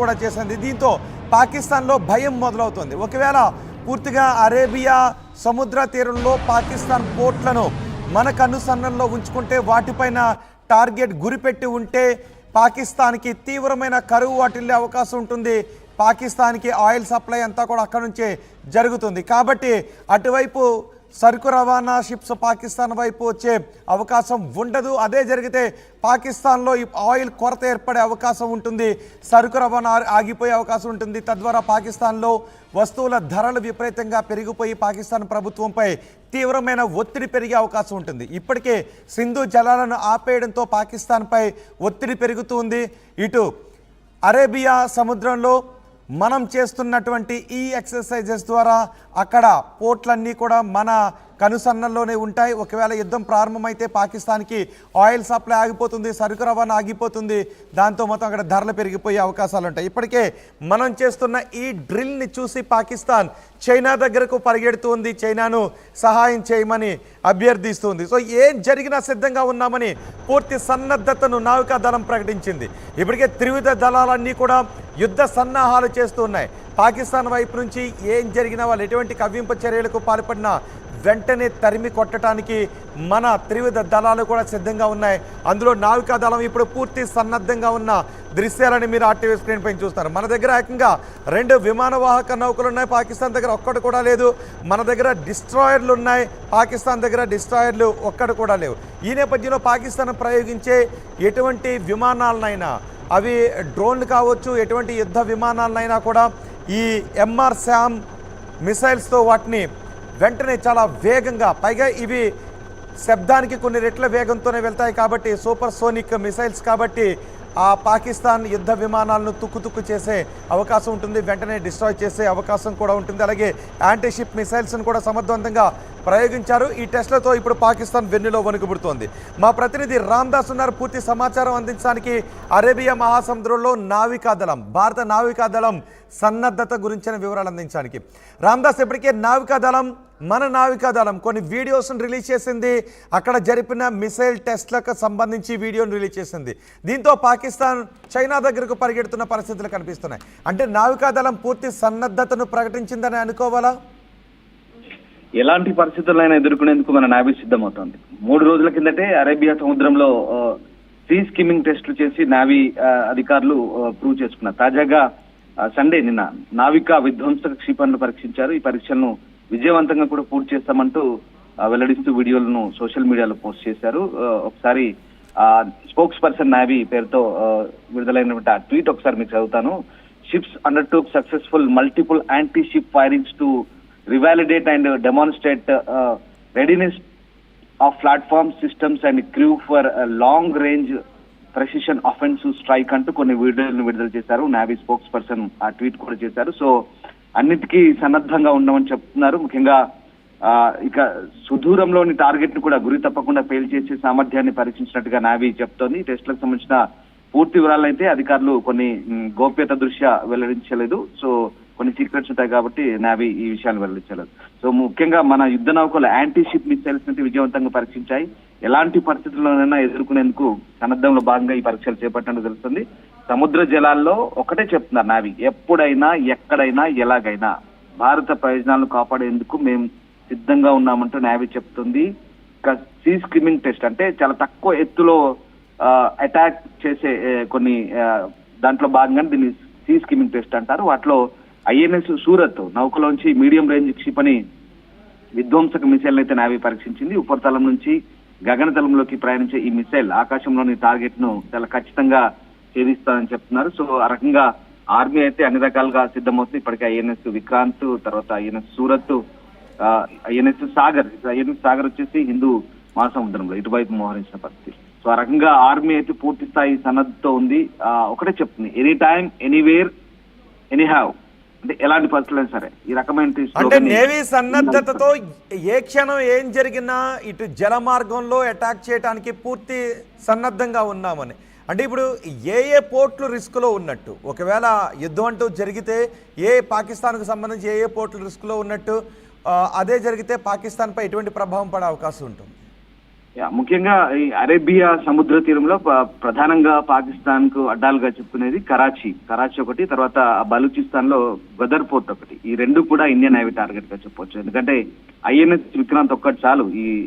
కూడా చేసింది. దీంతో పాకిస్తాన్లో భయం మొదలవుతుంది. ఒకవేళ పూర్తిగా అరేబియా సముద్ర తీరంలో పాకిస్తాన్ పోర్ట్లను మన కనుసన్నల్లో ఉంచుకుంటే, వాటిపైన టార్గెట్ గురిపెట్టి ఉంటే పాకిస్తాన్కి తీవ్రమైన కరువు వాటిల్లే అవకాశం ఉంటుంది. పాకిస్తాన్కి ఆయిల్ సప్లై అంతా కూడా అక్కడ నుంచే జరుగుతుంది. కాబట్టి అటువైపు సరుకు రవాణా షిప్స్ పాకిస్తాన్ వైపు వచ్చే అవకాశం ఉండదు. అదే జరిగితే పాకిస్తాన్లో ఆయిల్ కొరత ఏర్పడే అవకాశం ఉంటుంది, సరుకు రవాణా ఆగిపోయే అవకాశం ఉంటుంది. తద్వారా పాకిస్తాన్లో వస్తువుల ధరలు విపరీతంగా పెరిగిపోయి పాకిస్తాన్ ప్రభుత్వంపై తీవ్రమైన ఒత్తిడి పెరిగే అవకాశం ఉంటుంది. ఇప్పటికే సింధు జలాలను ఆపేయడంతో పాకిస్తాన్పై ఒత్తిడి పెరుగుతుంది. ఇటు అరేబియా సముద్రంలో మనం చేస్తున్నటువంటి ఈ ఎక్సర్సైజెస్ ద్వారా అక్కడ పోర్ట్లన్నీ కూడా మన కనుసన్నల్లోనే ఉంటాయి. ఒకవేళ యుద్ధం ప్రారంభమైతే పాకిస్తాన్కి ఆయిల్ సప్లై ఆగిపోతుంది, సరుకు రవాణా ఆగిపోతుంది. దాంతో మొత్తం అక్కడ ధరలు పెరిగిపోయే అవకాశాలు ఉంటాయి. ఇప్పటికే మనం చేస్తున్న ఈ డ్రిల్ని చూసి పాకిస్తాన్ చైనా దగ్గరకు పరిగెడుతుంది, చైనాను సహాయం చేయమని అభ్యర్థిస్తుంది. సో ఏం జరిగినా సిద్ధంగా ఉన్నామని పూర్తి సన్నద్ధతను నావికాదళం ప్రకటించింది. ఇప్పటికే త్రివిధ దళాలన్నీ కూడా యుద్ధ సన్నాహాలు చేస్తూ ఉన్నాయి. పాకిస్తాన్ వైపు నుంచి ఏం జరిగినా, వాళ్ళు ఎటువంటి కవ్వింపు చర్యలకు పాల్పడినా వెంటనే తరిమి కొట్టడానికి మన త్రివిధ దళాలు కూడా సిద్ధంగా ఉన్నాయి. అందులో నావికాదళం ఇప్పుడు పూర్తి సన్నద్ధంగా ఉన్న దృశ్యాలని మీరు ఆర్టీవీ స్క్రీన్ పైన చూస్తారు. మన దగ్గర ఏకంగా 2 విమానవాహక నౌకలు ఉన్నాయి, పాకిస్తాన్ దగ్గర ఒక్కటి కూడా లేదు. మన దగ్గర డిస్ట్రాయర్లు ఉన్నాయి, పాకిస్తాన్ దగ్గర డిస్ట్రాయర్లు ఒక్కటి కూడా లేవు. ఈ నేపథ్యంలో పాకిస్తాన్ ప్రయోగించే ఎటువంటి విమానాలనైనా, అవి డ్రోన్లు కావచ్చు, ఎటువంటి యుద్ధ విమానాలనైనా కూడా ఈ ఎంఆర్ శామ్ మిసైల్స్తో వాటిని వెంటనే చాలా వేగంగా, పైగా ఇవి శబ్దానికి కొన్ని రెట్ల వేగంతోనే వెళ్తాయి కాబట్టి, సూపర్ సోనిక్ మిసైల్స్ కాబట్టి ఆ పాకిస్తాన్ యుద్ధ విమానాలను తుక్కు చేసే అవకాశం ఉంటుంది, వెంటనే డిస్ట్రాయ్ చేసే అవకాశం కూడా ఉంటుంది. అలాగే యాంటీ షిప్ మిసైల్స్ను కూడా సమర్థవంతంగా ప్రయోగించారు. ఈ టెస్టులతో ఇప్పుడు పాకిస్తాన్ వెన్నులో వణుకుపుడుతోంది. మా ప్రతినిధి రామ్దాస్ ఉన్నారు పూర్తి సమాచారం అందించడానికి. అరేబియా మహాసముద్రంలో నావికాదళం, భారత నావికాదళం సన్నద్ధత గురించిన వివరాలు అందించడానికి రామ్దాస్, ఇప్పటికే నావికాదళం, మన నావికాదళం కొన్ని వీడియోస్ను రిలీజ్ చేసింది. అక్కడ జరిపిన మిసైల్ టెస్ట్లకు సంబంధించి వీడియోను రిలీజ్ చేసింది. దీంతో పాకిస్తాన్ చైనా దగ్గరకు పరిగెడుతున్న పరిస్థితులు కనిపిస్తున్నాయి. అంటే నావికాదళం పూర్తి సన్నద్ధతను ప్రకటించిందని అనుకోవాలా? ఎలాంటి పరిస్థితులైనా ఎదుర్కొనేందుకు మన నావీ సిద్ధమవుతోంది. 3 రోజుల కిందటే అరేబియా సముద్రంలో సీ స్కిమ్మింగ్ టెస్టులు చేసి నావీ అధికారులు ప్రూవ్ చేసుకున్నారు. తాజాగా సండే నిన్న నావికా విధ్వంసక క్షిపణులు పరీక్షించారు. ఈ పరీక్షలను విజయవంతంగా కూడా పూర్తి చేస్తామంటూ వెల్లడిస్తూ వీడియోలను సోషల్ మీడియాలో పోస్ట్ చేశారు. ఒకసారి స్పోక్స్ పర్సన్ నావీ పేరుతో విడుదలైనటువంటి ఆ ట్వీట్ ఒకసారి మీకు చదువుతాను. Ships undertook successful multiple anti ship firings to revalidate and demonstrate readiness of platform systems and crew for a long range precision offensive strike అంటూ కొన్ని వీడియోలను విడుదల చేశారు. నావీ స్పోక్స్ పర్సన్ ఆ ట్వీట్ కూడా చేశారు. సో అన్నిటికీ సన్నద్ధంగా ఉండమని చెప్తున్నారు. ముఖ్యంగా ఇక సుదూరంలోని టార్గెట్ ను కూడా గురి తప్పకుండా పేల్ చేసే సామర్థ్యాన్ని పరీక్షించినట్టుగా నావీ చెప్తోంది. టెస్టులకు సంబంధించిన పూర్తి వివరాలు అయితే అధికారులు కొన్ని గోప్యత దృష్ట్యా వెల్లడించలేదు. సో కొన్ని సీక్రెట్స్ ఉంటాయి కాబట్టి నావీ ఈ విషయాలు వెల్లడించలేదు. సో ముఖ్యంగా మన యుద్ధ నౌకలు యాంటీ షిప్ మిసైల్స్ ని విజయవంతంగా పరీక్షించాయి. ఎలాంటి పరిస్థితుల్లోనైనా ఎదుర్కొనేందుకు సన్నద్ధంలో భాగంగా ఈ పరీక్షలు చేపట్టినట్టు తెలుస్తుంది. సముద్ర జలాల్లో ఒకటే చెప్తున్నారు నావీ, ఎప్పుడైనా ఎక్కడైనా ఎలాగైనా భారత ప్రయోజనాలను కాపాడేందుకు మేము సిద్ధంగా ఉన్నామంటూ నావీ చెప్తుంది. సీ స్కిమ్మింగ్ టెస్ట్ అంటే చాలా తక్కువ ఎత్తులో అటాక్ చేసే కొన్ని దాంట్లో భాగంగా దీన్ని సీ స్కిమ్మింగ్ టెస్ట్ అంటారు. వాటిలో ఐఎన్ఎస్ సూరత్ నౌకలోంచి మీడియం రేంజ్ క్షిపణి విధ్వంసక మిసైల్ అయితే నావీ పరీక్షించింది. ఉపరితలం నుంచి గగనతలంలోకి ప్రయాణించే ఈ మిసైల్ ఆకాశంలోని టార్గెట్ ను చాలా ఖచ్చితంగా ఛేదిస్తారని చెప్తున్నారు. సో ఆ రకంగా ఆర్మీ అయితే అన్ని రకాలుగా సిద్ధమవుతుంది. ఇప్పటికే ఐఎన్ఎస్ విక్రాంత్, తర్వాత ఐఎన్ఎస్ సూరత్, ఐఎన్ఎస్ సాగర్ వచ్చేసి హిందూ మహాసముద్రంలో ఇటువైపు మోహరించిన పరిస్థితి. సో ఆ రకంగా ఆర్మీ అయితే పూర్తి స్థాయి సన్నద్ధతో ఉంది. ఒకటే చెప్తుంది, any time anywhere any have, అంటే ఎలాంటి పరిస్థితులైనా సరే ఈ రకమైన అంటే నేవీ సన్నద్ధతతో ఏ క్షణం ఏం జరిగినా ఇటు జల మార్గంలో అటాక్ చేయడానికి పూర్తి సన్నద్ధంగా ఉన్నామని. అంటే ఇప్పుడు ఏ పోర్ట్లు రిస్క్లో ఉన్నట్టు, ఒకవేళ యుద్ధం అంటూ జరిగితే పాకిస్తాన్కు సంబంధించి ఏ పోర్ట్లు రిస్క్లో ఉన్నట్టు, అదే జరిగితే పాకిస్తాన్పై ఎటువంటి ప్రభావం పడే అవకాశం ఉంటుంది? ముఖ్యంగా ఈ అరేబియా సముద్ర తీరంలో ప్రధానంగా పాకిస్తాన్ కు అడ్డాలుగా చెప్పుకునేది కరాచీ ఒకటి, తర్వాత బలూచిస్తాన్ లో గదర్ పోర్ట్ ఒకటి. ఈ రెండు కూడా ఇండియన్ నేవీ టార్గెట్ గా చెప్పొచ్చు. ఎందుకంటే ఐఎన్ఎస్ విక్రాంత్ ఒక్కటి చాలు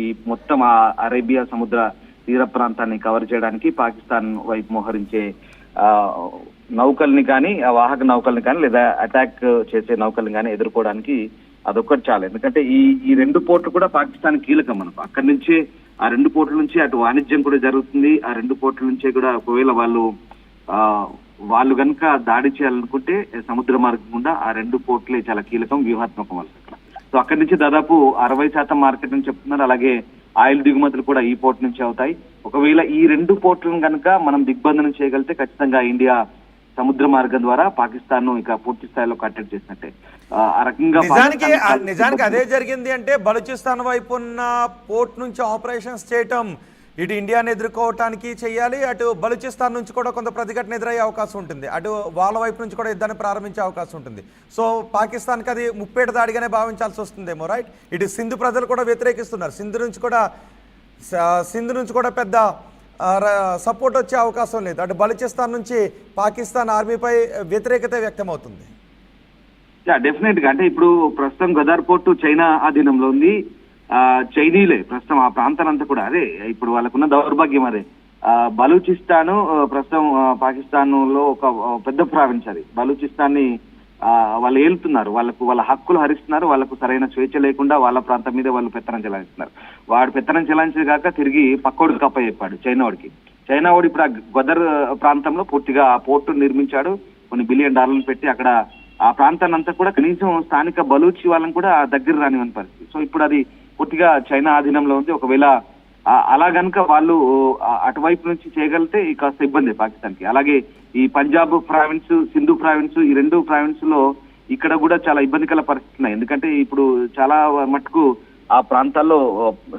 ఈ మొత్తం ఆ అరేబియా సముద్ర తీర ప్రాంతాన్ని కవర్ చేయడానికి, పాకిస్తాన్ వైపు మోహరించే నౌకల్ని కానీ, వాహక నౌకల్ని కానీ, లేదా అటాక్ చేసే నౌకల్ని కానీ ఎదుర్కోవడానికి అదొక్కటి చాలు. ఎందుకంటే ఈ రెండు పోర్ట్లు కూడా పాకిస్తాన్ కీలకం. మనకు అక్కడి నుంచే ఆ రెండు పోర్టుల నుంచి అటు వాణిజ్యం కూడా జరుగుతుంది. ఆ రెండు పోర్టుల నుంచే కూడా ఒకవేళ వాళ్ళు కనుక దాడి చేయాలనుకుంటే సముద్ర మార్గం గుండా ఆ రెండు పోర్టులే చాలా కీలకం, వ్యూహాత్మకం వాళ్ళకి అక్కడ. సో అక్కడి నుంచి దాదాపు 60% మార్కెట్ అని చెప్తున్నారు. అలాగే ఆయిల్ దిగుమతులు కూడా ఈ పోర్ట్ నుంచి అవుతాయి. ఒకవేళ ఈ రెండు పోర్టులను కనుక మనం దిగ్బంధనం చేయగలిగితే ఖచ్చితంగా ఇండియా సముద్ర మార్గం ద్వారా పాకిస్తాన్ ను ఇక పూర్తి స్థాయిలో కట్టడి చేసినట్టే. ఆ రకంగా నిజానికి అదే జరిగింది. అంటే బలూచిస్తాన్ వైపు ఉన్న పోర్ట్ నుంచి ఆపరేషన్స్ చేయటం ఇటు ఇండియాని ఎదుర్కోవటానికి చేయాలి, అటు బలూచిస్తాన్ నుంచి కూడా కొంత ప్రతిఘటన ఎదురయ్యే అవకాశం ఉంటుంది, అటు వాళ్ళ వైపు నుంచి కూడా యుద్ధాన్ని ప్రారంభించే అవకాశం ఉంటుంది. సో పాకిస్తాన్కి అది ముప్పేట దాడిగానే భావించాల్సి వస్తుందేమో, రైట్? ఇటు సింధు ప్రజలు కూడా వ్యతిరేకిస్తున్నారు. సింధు నుంచి కూడా పెద్ద సపోర్ట్ వచ్చే అవకాశం లేదు. అటు బలూచిస్తాన్ నుంచి పాకిస్తాన్ ఆర్మీపై వ్యతిరేకత వ్యక్తమవుతుంది. డెఫినెట్ గా. అంటే ఇప్పుడు ప్రస్తుతం గదార్ పోర్టు చైనా ఆధీనంలో ఉంది. చైనీలే ప్రస్తుతం ఆ ప్రాంతాలంతా కూడా అదే. ఇప్పుడు వాళ్ళకున్న దౌర్భాగ్యం అదే. బలూచిస్తాన్ ప్రస్తుతం పాకిస్తాన్ లో ఒక పెద్ద ప్రావిన్స్ అది. బలూచిస్తాన్ ని వాళ్ళు ఏలుతున్నారు, వాళ్ళ హక్కులు హరిస్తున్నారు, వాళ్ళకు సరైన స్వేచ్ఛ లేకుండా వాళ్ళ ప్రాంతం మీద వాళ్ళు పెత్తనం చెలాయిస్తున్నారు. వాడు పెత్తనం చెలాయించే కాక తిరిగి పక్కోడికి కప్ప చెప్పాడు చైనా వాడు ఇప్పుడు ఆ గదర్ ప్రాంతంలో పూర్తిగా ఆ పోర్టు నిర్మించాడు. కొన్ని $1 బిలియన్ పెట్టి అక్కడ ఆ ప్రాంతాన్ని అంతా కూడా కనీసం స్థానిక బలూచి వాళ్ళని కూడా దగ్గర రానివని పరిస్థితి. సో ఇప్పుడు అది పూర్తిగా చైనా ఆధీనంలో ఉంది. ఒకవేళ అలా గనుక వాళ్ళు అటువైపు నుంచి చేయగలిగితే కాస్త ఇబ్బంది పాకిస్తాన్ కి. అలాగే ఈ పంజాబ్ ప్రావిన్స్, సింధు ప్రావిన్స్, ఈ రెండు ప్రావిన్స్ లో ఇక్కడ కూడా చాలా ఇబ్బందికర పరిస్థితులు ఉన్నాయి. ఎందుకంటే ఇప్పుడు చాలా మటుకు ఆ ప్రాంతాల్లో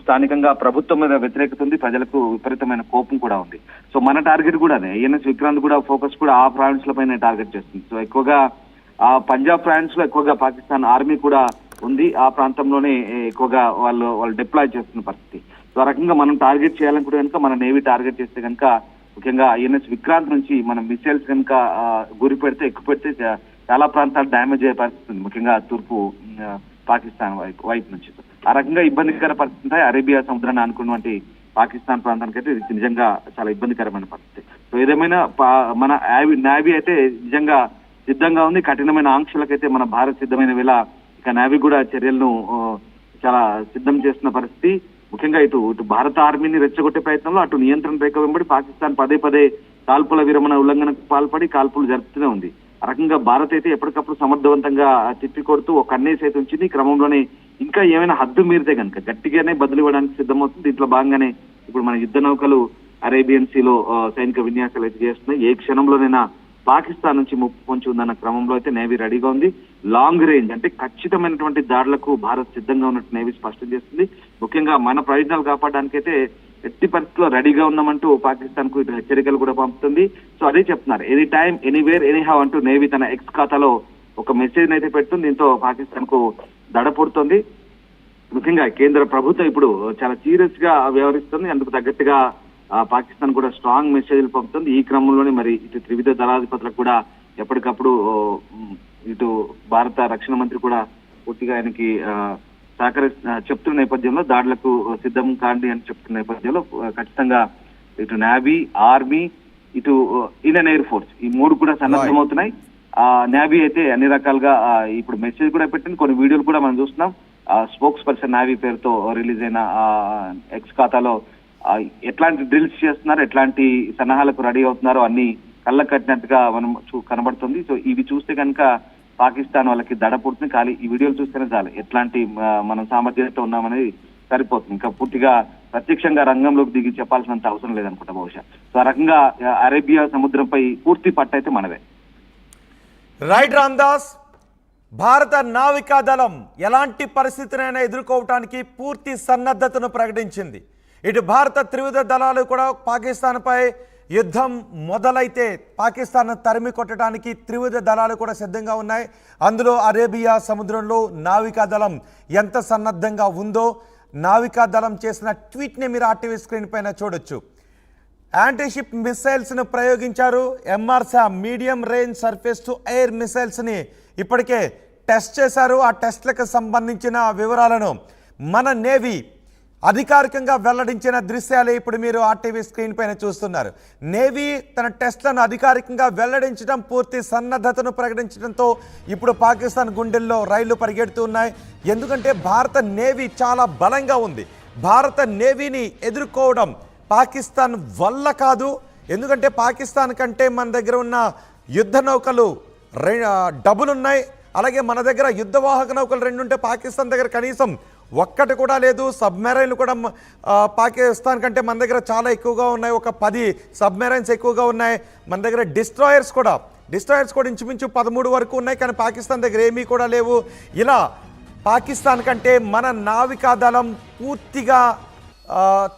స్థానికంగా ప్రభుత్వం మీద వ్యతిరేకత ఉంది, ప్రజలకు విపరీతమైన కోపం కూడా ఉంది. సో మన టార్గెట్ కూడా అదే. ఐఎన్ఎస్ విక్రాంత్ కూడా ఫోకస్ కూడా ఆ ప్రావిన్స్ ల పైన టార్గెట్ చేస్తుంది. సో ఎక్కువగా ఆ పంజాబ్ ప్రావిన్స్ లో ఎక్కువగా పాకిస్తాన్ ఆర్మీ కూడా ఉంది. ఆ ప్రాంతంలోనే ఎక్కువగా వాళ్ళు డిప్లాయ్ చేస్తున్న పరిస్థితి. సో ఆ రకంగా మనం టార్గెట్ చేయాలనుకుంటే కనుక మన నేవీ టార్గెట్ చేస్తే కనుక ముఖ్యంగా ఐఎన్ఎస్ విక్రాంత్ నుంచి మనం మిసైల్స్ కనుక గురి పెడితే ఎక్కువ పెడితే చాలా ప్రాంతాలు డ్యామేజ్ అయ్యే పరిస్థితి ఉంది, ముఖ్యంగా తూర్పు పాకిస్తాన్ వైపు నుంచి. ఆ రకంగా ఇబ్బందికర పరిస్థితి ఉంటాయి. అరేబియా సముద్రాన్ని అనుకున్నటువంటి పాకిస్తాన్ ప్రాంతానికి అయితే ఇది నిజంగా చాలా ఇబ్బందికరమైన పరిస్థితి. సో ఏదేమైనా మన నేవీ అయితే నిజంగా సిద్ధంగా ఉంది. కఠినమైన ఆంక్షలకైతే మన భారత్ సిద్ధమైన వేళ ఇక నేవీ కూడా చర్యలను చాలా సిద్ధం చేస్తున్న పరిస్థితి. ముఖ్యంగా ఇటు భారత ఆర్మీని రెచ్చగొట్టే ప్రయత్నంలో అటు నియంత్రణ రేఖ వెంబడి పాకిస్తాన్ పదే కాల్పుల విరమణ ఉల్లంఘనకు పాల్పడి కాల్పులు జరుపుతూనే ఉంది. ఆ రకంగా భారత్ అయితే ఎప్పటికప్పుడు సమర్థవంతంగా తిప్పికొడుతూ ఒక కన్నేసి అయితే ఉంచింది. ఈ క్రమంలోనే ఇంకా ఏమైనా హద్దు మీరితే కనుక గట్టిగానే బదులు ఇవ్వడానికి సిద్ధమవుతుంది. దీంట్లో భాగంగానే ఇప్పుడు మన యుద్ధ నౌకలు అరేబియన్ సీలో సైనిక విన్యాసాలు అయితే చేస్తున్నాయి. ఏ క్షణంలోనైనా పాకిస్తాన్ నుంచి ముప్పు పొంచి ఉందన్న క్రమంలో అయితే నేవీ రెడీగా ఉంది. లాంగ్ రేంజ్ అంటే ఖచ్చితమైనటువంటి దాడులకు భారత్ సిద్ధంగా ఉన్నట్టు నేవీ స్పష్టం చేస్తుంది. ముఖ్యంగా మన ప్రయోజనాలు కాపాడడానికి అయితే ఎట్టి పరిస్థితుల్లో రెడీగా ఉన్నామంటూ పాకిస్తాన్ కు ఇటు హెచ్చరికలు కూడా పంపుతుంది. సో అదే చెప్తున్నారు, ఎనీ టైం ఎనీవేర్ ఎనీహౌ అంటూ నేవీ తన ఎక్స్ ఖాతాలో ఒక మెసేజ్ అయితే పెడుతుంది. దీంతో పాకిస్తాన్ కు దడపడుతుంది. ముఖ్యంగా కేంద్ర ప్రభుత్వం ఇప్పుడు చాలా సీరియస్ గా వ్యవహరిస్తుంది. అందుకు తగ్గట్టుగా పాకిస్తాన్ కూడా స్ట్రాంగ్ మెసేజ్లు పంపుతుంది. ఈ క్రమంలోనే మరి ఇటు త్రివిధ దళాధిపతులకు కూడా ఎప్పటికప్పుడు ఇటు భారత రక్షణ మంత్రి కూడా పూర్తిగా ఆయనకి చెప్తున్న నేపథ్యంలో దాడులకు సిద్ధం కాండి అని చెప్తున్న నేపథ్యంలో ఖచ్చితంగా ఇటు నేవీ, ఆర్మీ, ఇటు ఇండియన్ ఎయిర్ ఫోర్స్ ఈ మూడు కూడా సన్నద్ధమవుతున్నాయి. నేవీ అయితే అన్ని రకాలుగా ఇప్పుడు మెసేజ్ కూడా పెట్టింది. కొన్ని వీడియోలు కూడా మనం చూస్తున్నాం. స్పోక్స్ పర్సన్ నేవీ పేరుతో రిలీజ్ అయిన ఎక్స్ ఖాతాలో ఎట్లాంటి డ్రిల్స్ చేస్తున్నారు, ఎట్లాంటి సన్నాహాలకు రెడీ అవుతున్నారో అన్ని కళ్ళ కట్టినట్టుగా మనం కనబడుతుంది. సో ఇవి చూస్తే కనుక పాకిస్తాన్ వాళ్ళకి దడ పుడుతుంది. ఖాళీ ఈ వీడియోలు చూస్తేనే చాలు ఎట్లాంటి మనం సామర్థ్యంతో ఉన్నామనేది సరిపోతుంది. ఇంకా పూర్తిగా ప్రత్యక్షంగా రంగంలోకి దిగి చెప్పాల్సినంత అవసరం లేదనుకుంటా బహుశా. సో ఆ రకంగా అరేబియా సముద్రంపై పూర్తి పట్టయితే మనదే. రైట్ రామ్దాస్, భారత నావికా దళం ఎలాంటి పరిస్థితినైనా ఎదుర్కోవటానికి పూర్తి సన్నద్ధతను ప్రకటించింది. ఇటు భారత త్రివిధ దళాలు కూడా పాకిస్తాన్పై యుద్ధం మొదలైతే పాకిస్తాన్ తరిమి కొట్టడానికి త్రివిధ దళాలు కూడా సిద్ధంగా ఉన్నాయి. అందులో అరేబియా సముద్రంలో నావికా దళం ఎంత సన్నద్ధంగా ఉందో నావికాదళం చేసిన ట్వీట్ని మీరు ఆర్టీవీ స్క్రీన్ పైన చూడొచ్చు. యాంటీషిప్ మిసైల్స్ను ప్రయోగించారు. ఎంఆర్సా medium range surface to air మిసైల్స్ని ఇప్పటికే టెస్ట్ చేశారు. ఆ టెస్ట్లకు సంబంధించిన వివరాలను మన నేవీ అధికారికంగా వెల్లడించిన దృశ్యాలే ఇప్పుడు మీరు ఆర్టీవీ స్క్రీన్ పైన చూస్తున్నారు. నేవీ తన టెస్ట్లను అధికారికంగా వెల్లడించడం, పూర్తి సన్నద్ధతను ప్రకటించడంతో ఇప్పుడు పాకిస్తాన్ గుండెల్లో రైళ్లు పరిగెడుతున్నాయి. ఎందుకంటే భారత నేవీ చాలా బలంగా ఉంది. భారత నేవీని ఎదుర్కోవడం పాకిస్తాన్ వల్ల కాదు. ఎందుకంటే పాకిస్తాన్ కంటే మన దగ్గర ఉన్న యుద్ధ నౌకలు డబుల్ ఉన్నాయి. అలాగే మన దగ్గర యుద్ధవాహక నౌకలు 2 ఉంటే పాకిస్తాన్ దగ్గర కనీసం ఒక్కటి కూడా లేదు. సబ్మెరైన్లు కూడా పాకిస్తాన్ కంటే మన దగ్గర చాలా ఎక్కువగా ఉన్నాయి. ఒక 10 సబ్మెరైన్స్ ఎక్కువగా ఉన్నాయి. మన దగ్గర డిస్ట్రాయర్స్ కూడా ఇంచుమించు 13 వరకు ఉన్నాయి. కానీ పాకిస్తాన్ దగ్గర ఏమీ కూడా లేవు. ఇలా పాకిస్తాన్ కంటే మన నావికాదళం పూర్తిగా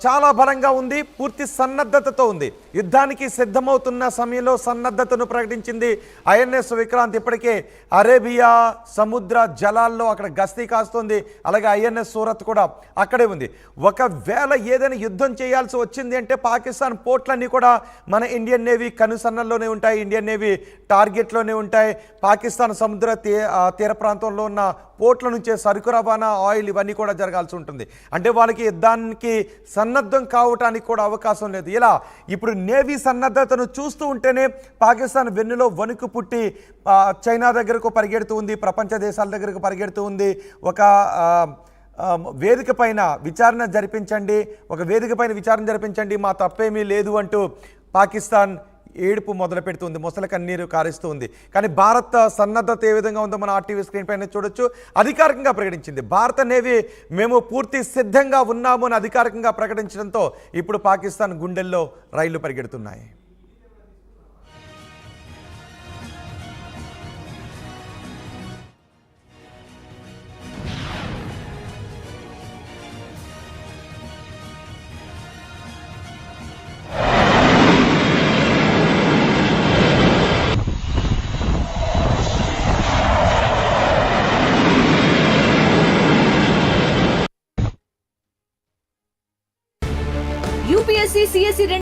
చాలా బలంగా ఉంది. పూర్తి సన్నద్ధతతో ఉంది. యుద్ధానికి సిద్ధమవుతున్న సమయంలో సన్నద్ధతను ప్రకటించింది ఐఎన్ఎస్ విక్రాంత్. ఇప్పటికే అరేబియా సముద్ర జలాల్లో అక్కడ గస్తీ కాస్తుంది. అలాగే ఐఎన్ఎస్ సూరత్ కూడా అక్కడే ఉంది. ఒకవేళ ఏదైనా యుద్ధం చేయాల్సి వచ్చింది అంటే పాకిస్తాన్ పోర్ట్లన్నీ కూడా మన ఇండియన్ నేవీ కనుసన్నల్లోనే ఉంటాయి. ఇండియన్ నేవీ టార్గెట్లోనే ఉంటాయి. పాకిస్తాన్ సముద్ర తీర ప్రాంతంలో ఉన్న పోర్ట్ల నుంచే సరుకు రవాణా, ఆయిల్ ఇవన్నీ కూడా జరగాల్సి ఉంటుంది. అంటే వాళ్ళకి యుద్ధానికి సన్నద్ధం కావటానికి కూడా అవకాశం లేదు. ఇలా ఇప్పుడు నేవీ సన్నద్ధతను చూస్తూ ఉంటేనే పాకిస్తాన్ వెన్నులో వణుకు పుట్టి చైనా దగ్గరకు పరిగెడుతూ ఉంది, ప్రపంచ దేశాల దగ్గరకు పరిగెడుతూ ఉంది. ఒక వేదిక పైన విచారణ జరిపించండి, మా తప్పేమీ లేదు అంటూ పాకిస్తాన్ ఏడుపు మొదలు పెడుతుంది, మొసల కన్నీరు కారుస్తుంది. కానీ భారత్ సన్నద్ధత ఏ విధంగా ఉందో మన ఆర్టీవీ స్క్రీన్ పైన చూడొచ్చు. అధికారికంగా ప్రకటించింది భారత నేవీ, మేము పూర్తి సిద్ధంగా ఉన్నాము అని అధికారికంగా ప్రకటించడంతో ఇప్పుడు పాకిస్తాన్ గుండెల్లో రైళ్లు పరిగెడుతున్నాయి. UPSC CSE